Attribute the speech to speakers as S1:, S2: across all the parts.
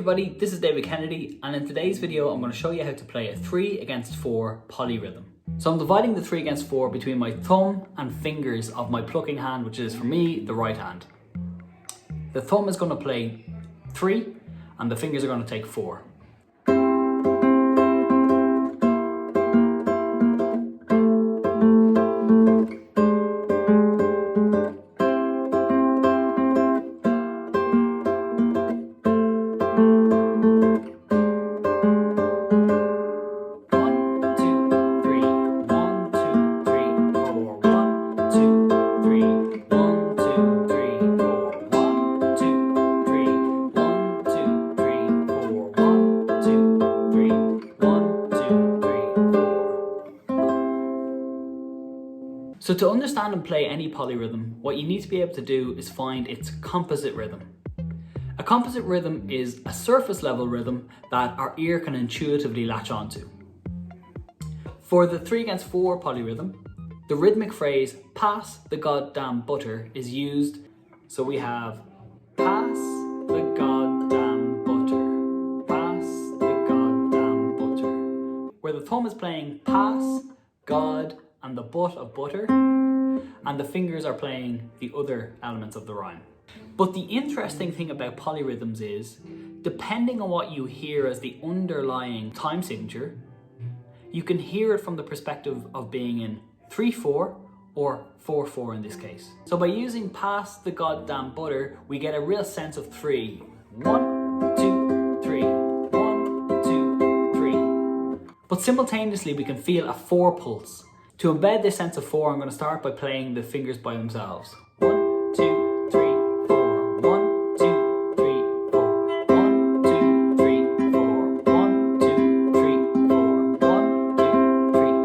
S1: everybody, this is David Kennedy, and in today's video I'm going to show you how to play a 3 against 4 polyrhythm. So I'm dividing the 3 against 4 between my thumb and fingers of my plucking hand, which is for me the right hand. The thumb is going to play 3 and the fingers are going to take 4. So to understand and play any polyrhythm, what you need to be able to do is find its composite rhythm. A composite rhythm is a surface level rhythm that our ear can intuitively latch onto. For the 3 against 4 polyrhythm, the rhythmic phrase "pass the goddamn butter" is used. So we have pass the goddamn butter, pass the goddamn butter, where the thumb is playing pass, god, and the butt of butter, and the fingers are playing the other elements of the rhyme. But the interesting thing about polyrhythms is, depending on what you hear as the underlying time signature, you can hear it from the perspective of being in 3/4 or 4/4 in this case. So by using pass the goddamn butter, we get a real sense of 3. 1, 2, 3, 1, 2, 3. But simultaneously we can feel a 4 pulse. To embed this sense of 4, I'm going to start by playing the fingers by themselves. 1, 2, 3, 4. 1, 2, 3, 4. 1, 2, 3, 4. 1, 2, 3, 4. 1, 2, 3,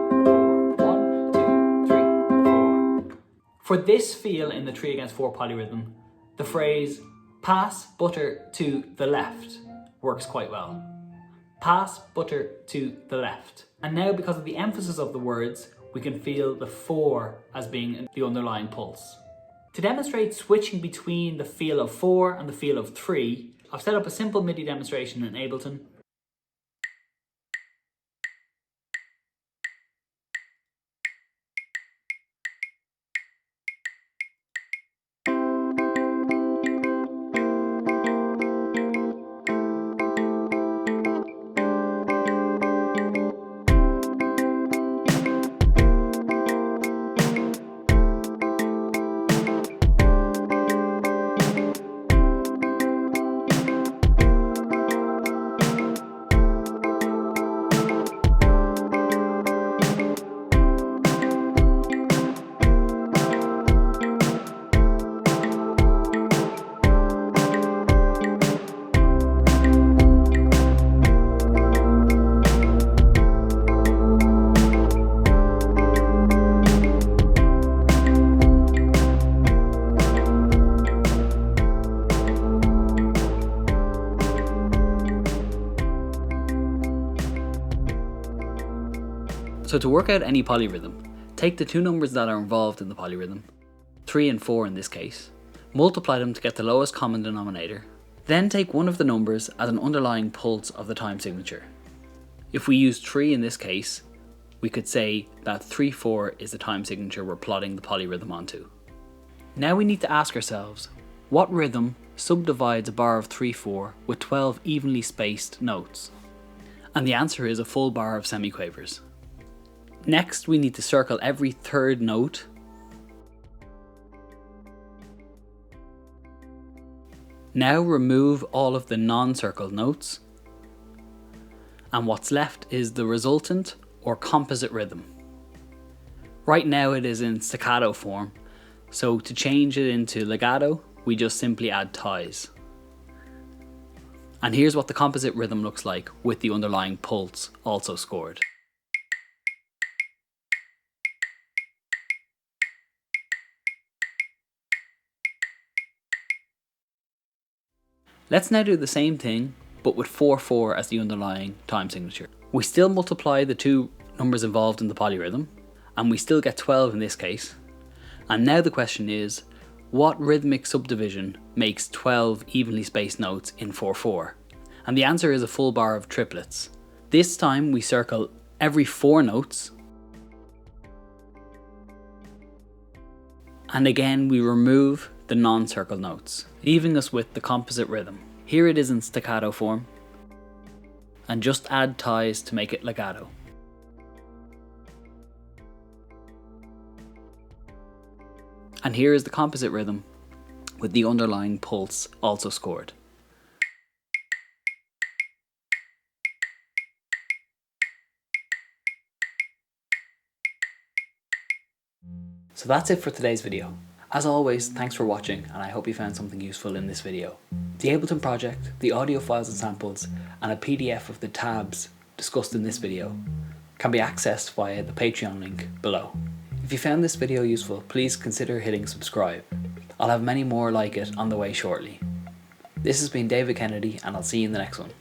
S1: 4. 1, 2, 3, 4. For this feel in the 3 against 4 polyrhythm, the phrase "pass butter to the left" works quite well. Pass butter to the left. And now, because of the emphasis of the words, we can feel the 4 as being the underlying pulse. To demonstrate switching between the feel of 4 and the feel of 3, I've set up a simple MIDI demonstration in Ableton. So to work out any polyrhythm, take the 2 numbers that are involved in the polyrhythm, 3 and 4 in this case, multiply them to get the lowest common denominator, then take one of the numbers as an underlying pulse of the time signature. If we use 3 in this case, we could say that 3/4 is the time signature we're plotting the polyrhythm onto. Now we need to ask ourselves, what rhythm subdivides a bar of 3/4 with 12 evenly spaced notes? And the answer is a full bar of semiquavers. Next, we need to circle every 3rd note. Now remove all of the non-circled notes. And what's left is the resultant or composite rhythm. Right now it is in staccato form, so to change it into legato, we just simply add ties. And here's what the composite rhythm looks like with the underlying pulse also scored. Let's now do the same thing, but with 4/4 as the underlying time signature. We still multiply the 2 numbers involved in the polyrhythm, and we still get 12 in this case. And now the question is, what rhythmic subdivision makes 12 evenly spaced notes in 4/4? And the answer is a full bar of triplets. This time we circle every 4 notes. And again we remove the non-circle notes, leaving us with the composite rhythm. Here it is in staccato form, and just add ties to make it legato. And here is the composite rhythm with the underlying pulse also scored. So that's it for today's video. As always, thanks for watching, and I hope you found something useful in this video. The Ableton project, the audio files and samples, and a PDF of the tabs discussed in this video can be accessed via the Patreon link below. If you found this video useful, please consider hitting subscribe. I'll have many more like it on the way shortly. This has been David Kennedy, and I'll see you in the next one.